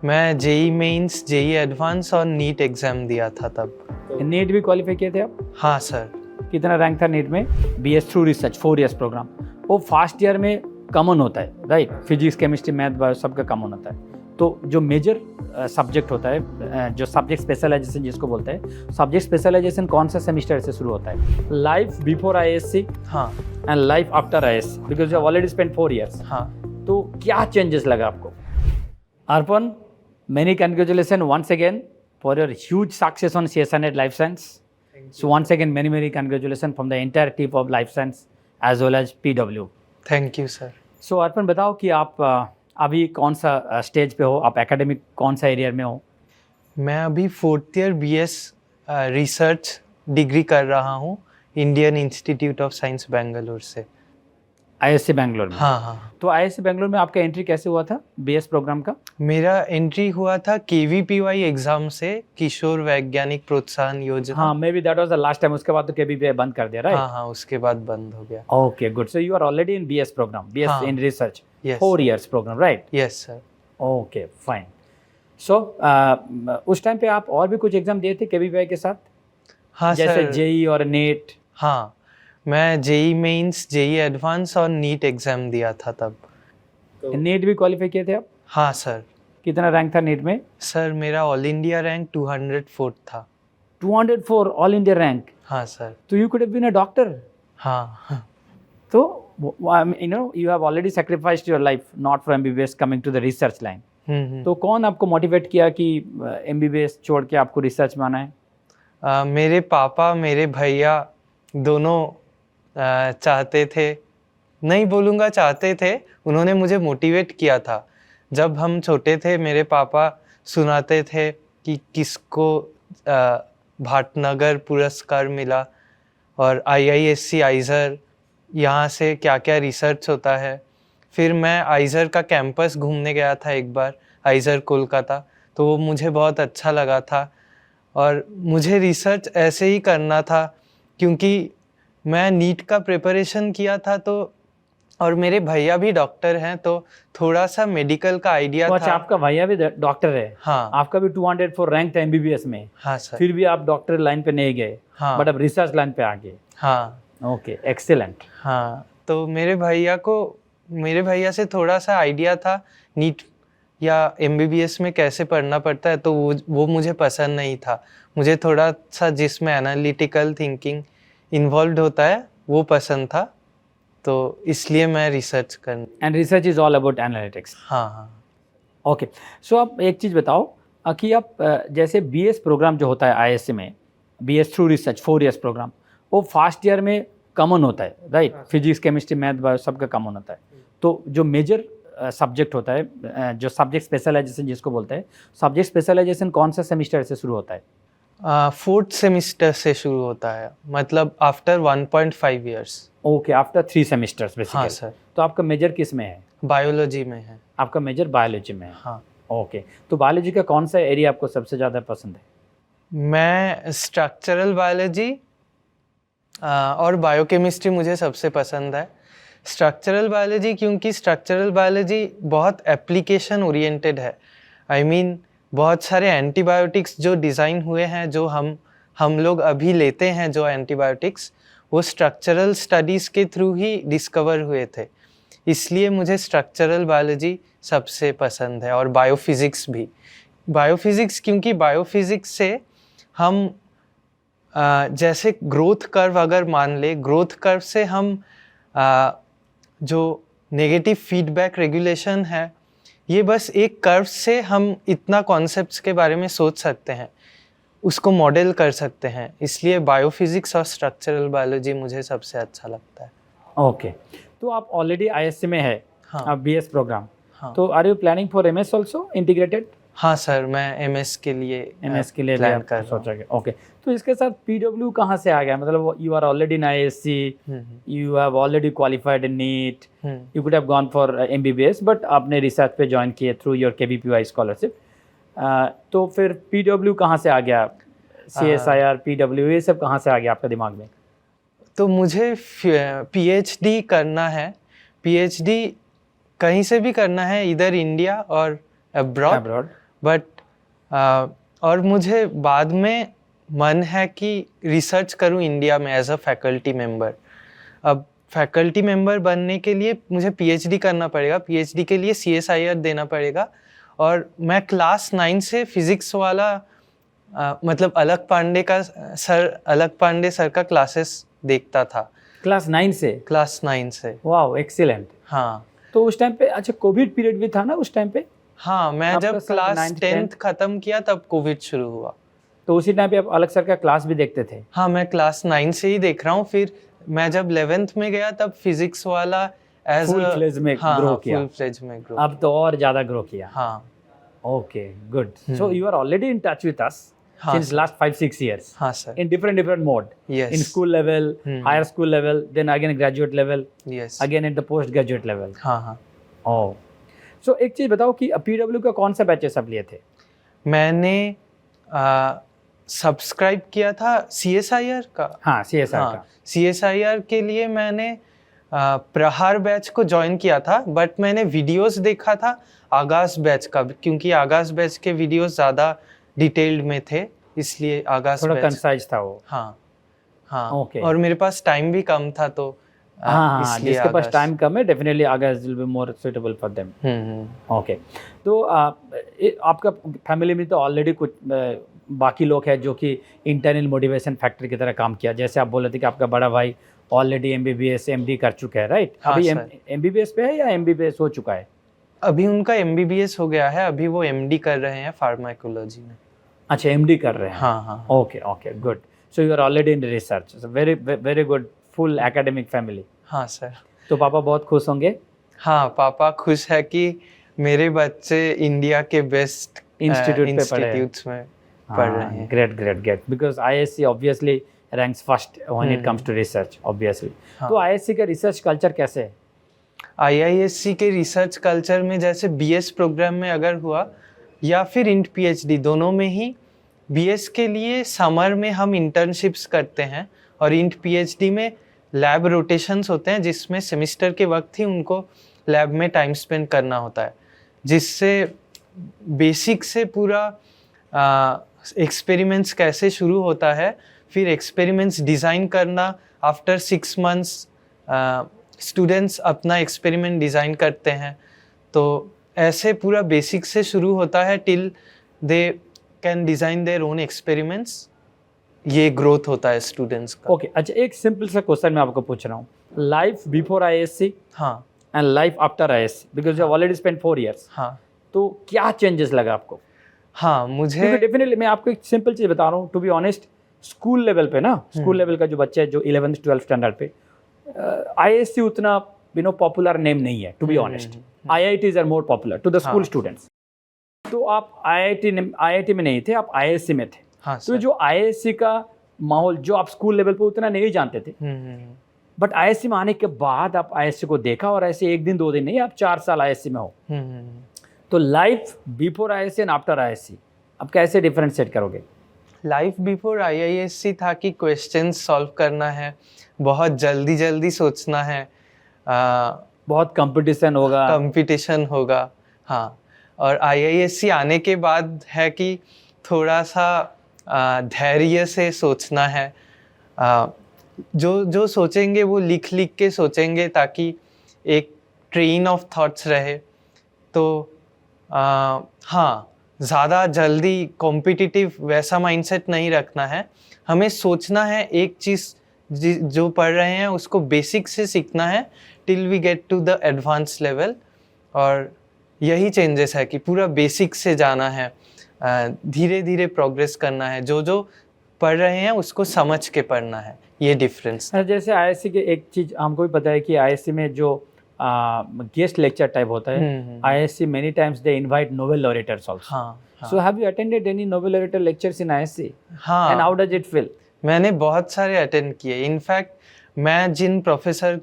मैं JEE mains, JEE advance और NEET exam दिया था तब। नीट भी क्वालिफाई किए थे आप? हाँ सर। कितना रैंक था नीट में? BS through research 4 years program, वो फर्स्ट ईयर में कॉमन होता है, right? Physics, chemistry, math, bio सबका कॉमन होता है। तो जो मेजर सब्जेक्ट होता है, जो सब्जेक्ट स्पेशलाइजेशन जिसको बोलते हैं, सब्जेक्ट स्पेशलाइजेशन कौन सा सेमेस्टर से शुरू होता है? लाइफ बिफोर आईएससी हाँ and life after ISC, because you have already spent 4 years. हाँ। तो क्या चेंजेस लगा आपको? अर्पण, many congratulations once again for your huge success on CSNet Life Science. So once again, many congratulations from the entire team of Life Science as well as PW. Thank you sir. So अर्पण, बताओ कि आप अभी कौन सा stage पे हो, आप academic कौन सा एरिया में हो? मैं अभी 4th year BS research degree कर रहा हूँ Indian institute of science Bengaluru से। ISC बैंगलोर में? हाँ हाँ। तो ISC बैंगलोर में आपका एंट्री कैसे हुआ था बीएस प्रोग्राम का? मेरा एंट्री हुआ था KVPY एग्जाम से, किशोर वैज्ञानिक प्रोत्साहन योजना। हाँ, may be that was the last time, उसके बाद तो KVPY बंद कर दिया, राइट? हाँ हाँ, उसके बाद बंद हो गया। Okay, good. So you are already in BS program, BS हाँ, in research, yes, 4 years program, right? Yes sir. Okay, fine. So उस टाइम पे आप और भी कुछ एग्जाम दिए थे केवीपीआई के साथ? हाँ जैसे सर। जेई और नीट? हाँ, मैं जेई मेंस, जेई एडवांस और नीट एग्जाम दिया था तब। नीट भी क्वालिफाई किए थे आप? हाँ सर। कितना रैंक था नीट में? सर मेरा ऑल इंडिया रैंक 204 था। 204 ऑल इंडिया रैंक? हाँ सर। तो you could have been a doctor. हाँ। तो you know you have already sacrificed your life not for MBBS, coming to the research line. तो कौन आपको मोटिवेट किया कि एमबीबीएस छोड़ के आपको रिसर्च में आना है? मेरे पापा, मेरे भैया दोनों चाहते थे, नहीं बोलूँगा चाहते थे, उन्होंने मुझे मोटिवेट किया था। जब हम छोटे थे मेरे पापा सुनाते थे कि किसको भाटनगर पुरस्कार मिला और IISc आइजर, यहाँ से क्या क्या रिसर्च होता है। फिर मैं आइजर का कैंपस घूमने गया था एक बार, आइजर कोलकाता, तो वो मुझे बहुत अच्छा लगा था और मुझे रिसर्च ऐसे ही करना था क्योंकि मैं नीट का प्रिपरेशन किया था। तो और मेरे भैया भी डॉक्टर हैं, तो थोड़ा सा मेडिकल का आइडिया तो था। अच्छा, आपका भैया भी डॉक्टर है? हाँ। आपका भी 204 रैंक था एमबीबीएस में? हाँ सर। फिर भी आप डॉक्टर लाइन पे नहीं गए? हाँ। बट अब रिसर्च लाइन पे आ गए? हाँ। Okay, excellent. हाँ, तो मेरे भैया से थोड़ा सा आइडिया था नीट या एमबीबीएस में कैसे पढ़ना पड़ता है, तो वो मुझे पसंद नहीं था। मुझे थोड़ा सा जिसमें एनालिटिकल थिंकिंग इन्वॉल्व होता है वो पसंद था, तो इसलिए मैं रिसर्च कर। And research is all about analytics? हाँ हाँ। ओके, सो आप एक चीज़ बताओ कि आप जैसे बीएस प्रोग्राम जो होता है आईएससी में, BS through research 4 years program, वो फर्स्ट ईयर में कॉमन होता है, right? Physics, chemistry, math, bio सबका कॉमन होता है। तो जो मेजर सब्जेक्ट होता है, जो सब्जेक्ट स्पेशलाइजेशन जिसको बोलते हैं, सब्जेक्ट स्पेशलाइजेशन कौन सा सेमेस्टर से शुरू होता है? 4th सेमेस्टर से शुरू होता है, मतलब after 1.5 years. Okay, after 3 semesters basically. हाँ सर। तो आपका मेजर किस में है? बायोलॉजी में है। आपका मेजर बायोलॉजी में है? हाँ। ओके, तो बायोलॉजी का कौन सा एरिया आपको सबसे ज़्यादा पसंद है? मैं स्ट्रक्चरल बायोलॉजी और बायोकेमिस्ट्री मुझे सबसे पसंद है। स्ट्रक्चरल बायोलॉजी क्योंकि स्ट्रक्चरल बायोलॉजी बहुत एप्लीकेशन ओरिएंटेड है। आई मीन बहुत सारे एंटीबायोटिक्स जो डिज़ाइन हुए हैं, जो हम लोग अभी लेते हैं, जो एंटीबायोटिक्स वो स्ट्रक्चरल स्टडीज़ के थ्रू ही डिस्कवर हुए थे। इसलिए मुझे स्ट्रक्चरल बायोलॉजी सबसे पसंद है और बायोफिज़िक्स भी। बायोफिज़िक्स क्योंकि बायोफिज़िक्स से हम जैसे ग्रोथ कर्व अगर मान ले, ग्रोथ कर्व से हम जो नेगेटिव फीडबैक रेगुलेशन है, ये बस एक कर्व से हम इतना कॉन्सेप्ट्स के बारे में सोच सकते हैं, उसको मॉडल कर सकते हैं। इसलिए बायोफिज़िक्स और स्ट्रक्चरल बायोलॉजी मुझे सबसे अच्छा लगता है। ओके, तो आप ऑलरेडी आईएससी में है। हाँ। आप बीएस प्रोग्राम। हाँ। तो are you planning for MS also integrated? हाँ सर, मैं एमएस के लिए प्लान कर सोचा गया। ओके, तो इसके साथ पीडब्ल्यू कहाँ से आ गया? मतलब you are already in ISC, you have already qualified in NEET, you could have gone for MBBS, but आपने रिसर्च पे ज्वाइन किए थ्रू योर केवीपीवाई स्कॉलरशिप। तो फिर पीडब्ल्यू कहाँ से आ गया? सीएसआईआर, पीडब्ल्यू, ये सब कहाँ से आ गया आपके दिमाग में? तो मुझे पीएचडी करना है। पीएचडी कहीं से भी करना है, इधर इंडिया और अब्रॉड। बट और मुझे बाद में मन है कि रिसर्च करूं इंडिया में एज अ फैकल्टी मेंबर। अब फैकल्टी मेंबर बनने के लिए मुझे पीएचडी करना पड़ेगा, पीएचडी के लिए CSIR देना पड़ेगा। और मैं क्लास 9 से फिजिक्स वाला मतलब अलग पांडे सर का क्लासेस देखता था। क्लास 9 से? क्लास 9 से। Wow, excellent. हाँ, तो उस टाइम पे अच्छा कोविड पीरियड भी था ना उस टाइम पे? हाँ, मैं आपका जब सर क्लास 9th 10th खत्म किया तब कोविड शुरू हुआ। तो उसी टाइम पे आप अलग सर का क्लास भी देखते थे? हाँ, मैं क्लास 9 से ही देख रहा हूँ। फिर मैं जब 11th में गया तब Physics Wallah as full fledge में ग्रो किया। फुल फ्लेज में ग्रो। अब तो और ज्यादा ग्रो किया। हाँ। Okay, good. So you are already in touch with us since last 5-6 years. हाँ सर। In different mode. Yes. In school level, higher school level, then again graduate level, Yes. again at the post graduate level. हाँ हाँ। Oh. So एक चीज बताओ कि PW का कौन सा बैचेस आप लिए थे? मैंने सब्सक्राइब किया था CSIR का। हाँ, CSR का। CSIR के लिए मैंने प्रहार बैच को ज्वाइन किया था, बट मैंने वीडियोस देखा था आगाज बैच का, क्योंकि आगाज बैच के वीडियोस ज़्यादा डिटेल्ड में थे, इसलिए आगाज थोड़ा बैच। कंसाइज था वो। हाँ हाँ। Okay. और मेरे पास टाइम भी कम था, तो हाँ, इसलिए जिसके पास आगाज। टाइम कम है डेफिनेटली आगाज will be more suitable for them. Okay, तो आपका फैमिली में तो ऑलरेडी कुछ बाकी लोग हैं जो कि इंटरनल मोटिवेशन फैक्टर की तरह काम किया। जैसे आप बोल रहे थे कि आपका बड़ा भाई ऑलरेडी MBBS MD कर चुका है, राइट? हाँ, अभी सर। MBBS पे है या MBBS हो चुका है? अभी उनका MBBS हो गया है, अभी वो MD कर रहे हैं फार्माकोलॉजी में। अच्छा, MD कर रहे हैं। हाँ हाँ। Okay okay, good. So you are already in research, very very good, full academic family. हाँ सर। तो पापा बहुत खुश होंगे? हाँ, पापा खुश है कि मेरे बच्चे इंडिया के बेस्ट इंस्टीट्यूट्स में पढ़ रहे हैं। Great great great, because IISc obviously ranks first when it comes to research, obviously. तो IISc का रिसर्च कल्चर कैसे है? IISc के रिसर्च कल्चर में जैसे BS प्रोग्राम में अगर हुआ या फिर इंट PhD, दोनों में ही BS के लिए समर में हम इंटर्नशिप्स करते हैं और इंट PhD में लैब रोटेशंस होते हैं, जिसमें सेमिस्टर के वक्त ही उनको लैब में टाइम स्पेंड करना होता है, जिससे बेसिक से पूरा एक्सपेरिमेंट्स कैसे शुरू होता है, फिर एक्सपेरिमेंट्स डिज़ाइन करना। आफ्टर 6 मंथ्स स्टूडेंट्स अपना एक्सपेरिमेंट डिज़ाइन करते हैं, तो ऐसे पूरा बेसिक से शुरू होता है till they can design their own experiments. ये ग्रोथ होता है स्टूडेंट्स का। ओके, अच्छा, एक सिंपल सा क्वेश्चन मैं आपको पूछ रहा हूँ, लाइफ बिफोर IISc हाँ and life after IISc, because you have already spent 4 years, हाँ तो क्या चेंजेस लगा आपको? हाँ, मुझे क्योंकि डेफिनेटली मैं आपको एक सिंपल चीज़ बता रहा हूँ, to be honest, school level पे ना, स्कूल लेवल का जो बच्चा है जो 11th 12th स्टैंडर्ड पे, IISc उतना पॉपुलर नेम नहीं है, to be honest. IITs are more popular to the school students. तो आप IIT में नहीं थे, आप IISc में थे। हाँ तो जो IISc का माहौल जो आप स्कूल लेवल पे उतना नहीं जानते थे, बट IISc में आने के बाद आप IISc को देखा, और ऐसे 1 दिन 2 दिन नहीं, आप 4 साल IISc में हो। तो life before IISc and after IISc आप कैसे डिफरेंशिएट करोगे? लाइफ बिफोर IISc था कि क्वेश्चंस सॉल्व करना है, बहुत जल्दी सोचना है, बहुत कंपटीशन होगा, कंपटीशन होगा। हाँ, और IISc आने के बाद है कि थोड़ा सा धैर्य से सोचना है। जो सोचेंगे वो लिख के सोचेंगे, ताकि एक ट्रेन ऑफ थॉट्स रहे। तो हाँ, ज़्यादा जल्दी कॉम्पिटिटिव वैसा माइंडसेट नहीं रखना है, हमें सोचना है एक चीज़ जो पढ़ रहे हैं उसको बेसिक से सीखना है till we get to the advance level. और यही चेंजेस है कि पूरा बेसिक से जाना है, धीरे धीरे प्रोग्रेस करना है, जो पढ़ रहे हैं उसको समझ के पढ़ना है, ये डिफरेंस। जैसे IISc के एक चीज़ हमको भी पता है कि IISc में जो गेस्ट लेक्चर टाइप होता है, IISc many times they invite Nobel laureates also. हाँ, So have you attended any Nobel laureate lectures in IISc? हाँ, And how does it feel? मैंने बहुत सारे अटेंड किए। इनफैक्ट मैं जिन प्रोफेसर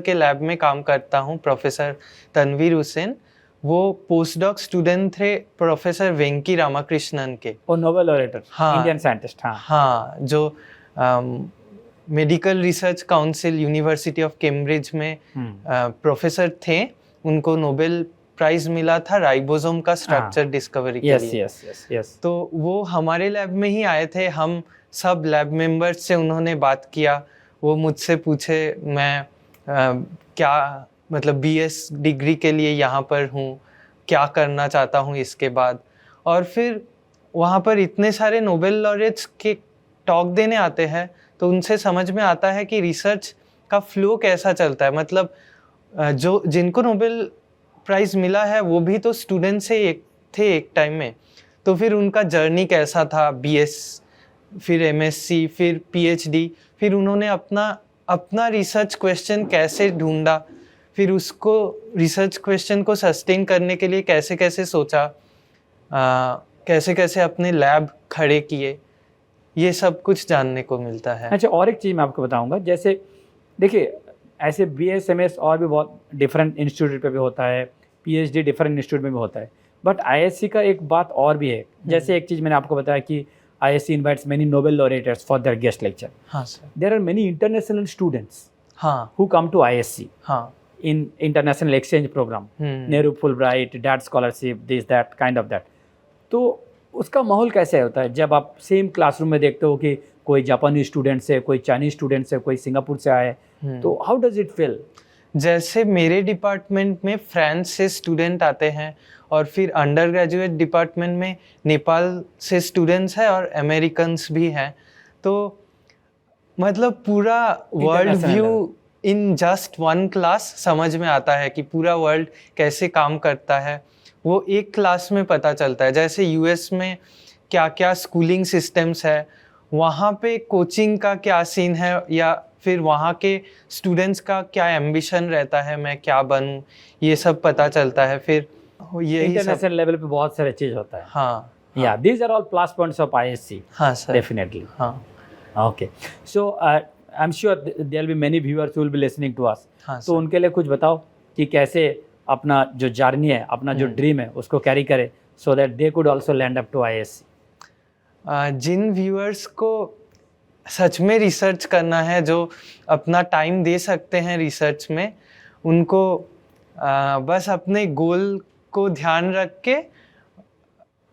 के लैब में काम करता हूँ, प्रोफेसर तनवीर हुसैन, वो पोस्ट डॉक स्टूडेंट थे प्रोफेसर वेंकी रामाकृष्णन के। और नोबेल laureate, हाँ, इंडियन साइंटिस्ट। हाँ हाँ, जो medical research council university of Cambridge में प्रोफेसर थे, उनको नोबेल प्राइज मिला था राइबोसोम का स्ट्रक्चर डिस्कवरी के यस लिए। यस यस यस तो वो हमारे लैब में ही आए थे, हम सब लैब मेंबर्स से उन्होंने बात किया, वो मुझसे पूछे मैं क्या मतलब बीएस डिग्री के लिए यहाँ पर हूँ, क्या करना चाहता हूँ इसके बाद। और फिर वहाँ पर इतने सारे नोबेल लॉरेट्स के टॉक देने आते हैं, तो उनसे समझ में आता है कि रिसर्च का फ्लो कैसा चलता है। मतलब जो जिनको नोबेल प्राइज़ मिला है वो भी तो स्टूडेंट से एक टाइम में, तो फिर उनका जर्नी कैसा था, बीएस फिर एमएससी फिर पीएचडी, फिर उन्होंने अपना रिसर्च क्वेश्चन कैसे ढूंढा, फिर उसको रिसर्च क्वेश्चन को सस्टेन करने के लिए कैसे कैसे सोचा, कैसे कैसे अपने लैब खड़े किए, ये सब कुछ जानने को मिलता है। अच्छा, और एक चीज़ मैं आपको बताऊंगा, जैसे देखिए ऐसे BS MS और भी बहुत डिफरेंट इंस्टीट्यूट पे भी होता है, PhD डिफरेंट इंस्टीट्यूट में भी होता है, बट ISC का एक बात और भी है। जैसे एक चीज़ मैंने आपको बताया कि ISC invites many Nobel laureates for their guest lecture. हाँ sir. There are many international students हाँ हु कम टू ISC हाँ। in international exchange program, Nehru Fulbright, that scholarship, this that kind of that. तो उसका माहौल कैसे होता है जब आप सेम क्लासरूम में देखते हो कि कोई जापानी स्टूडेंट से, कोई चाइनीज स्टूडेंट से, कोई सिंगापुर से आए, तो हाउ डज इट फील? जैसे मेरे डिपार्टमेंट में फ्रांस से स्टूडेंट आते हैं, और फिर अंडर ग्रेजुएट डिपार्टमेंट में नेपाल से स्टूडेंट्स हैं और अमेरिकन्स भी हैं। तो मतलब पूरा world International view in just one class समझ में आता है कि पूरा वर्ल्ड कैसे काम करता है, वो एक क्लास में पता चलता है। जैसे यूएस में क्या क्या स्कूलिंग सिस्टम्स है, वहाँ पे कोचिंग का क्या सीन है, या फिर वहाँ के स्टूडेंट्स का क्या एम्बिशन रहता है, मैं क्या बनूं, ये सब पता चलता है। फिर यही सब। इंटरनेशनल लेवल पे बहुत सारे चीज़ होता है। हाँ या these are all plus points of ISC। हाँ सर। डेफिनेटली। हाँ okay, so I am sure there will be many viewers who will be listening to us. हाँ तो उनके लिए कुछ बताओ कि कैसे अपना जो जर्नी है, अपना जो ड्रीम है, उसको कैरी करे, so that they could also land up to ISC। जिन व्यूअर्स को सच में रिसर्च करना है, जो अपना टाइम दे सकते हैं रिसर्च में, उनको बस अपने गोल को ध्यान रख के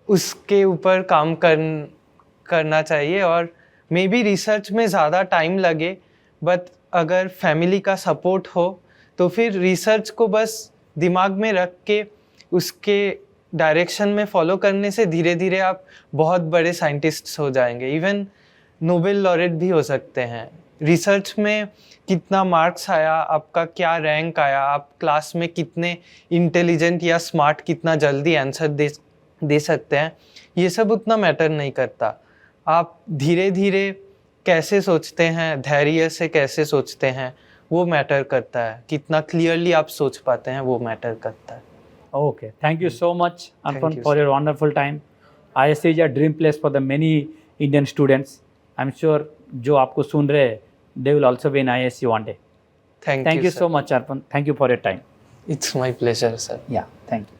उसके ऊपर काम करना चाहिए। और मे बी रिसर्च में ज़्यादा टाइम लगे, बट अगर फैमिली का सपोर्ट हो तो फिर रिसर्च को बस दिमाग में रख के उसके डायरेक्शन में फॉलो करने से धीरे धीरे आप बहुत बड़े साइंटिस्ट्स हो जाएंगे, इवन नोबेल लॉरेट भी हो सकते हैं। रिसर्च में कितना मार्क्स आया, आपका क्या रैंक आया, आप क्लास में कितने इंटेलिजेंट या स्मार्ट, कितना जल्दी आंसर दे सकते हैं, ये सब उतना मैटर नहीं करता। आप धीरे धीरे कैसे सोचते हैं, धैर्य से कैसे सोचते हैं, वो मैटर करता है। कितना क्लियरली आप सोच पाते हैं, वो मैटर करता है। Okay, thank you so much, Arpan, you, for sir. your wonderful time. ISC is a dream place for the many Indian students. I'm sure जो आपको सुन रहे हैं, they will also be in ISC one day. Thank Thank you sir. so much, Arpan. Thank you for your time. It's my pleasure, sir. Yeah, thank you.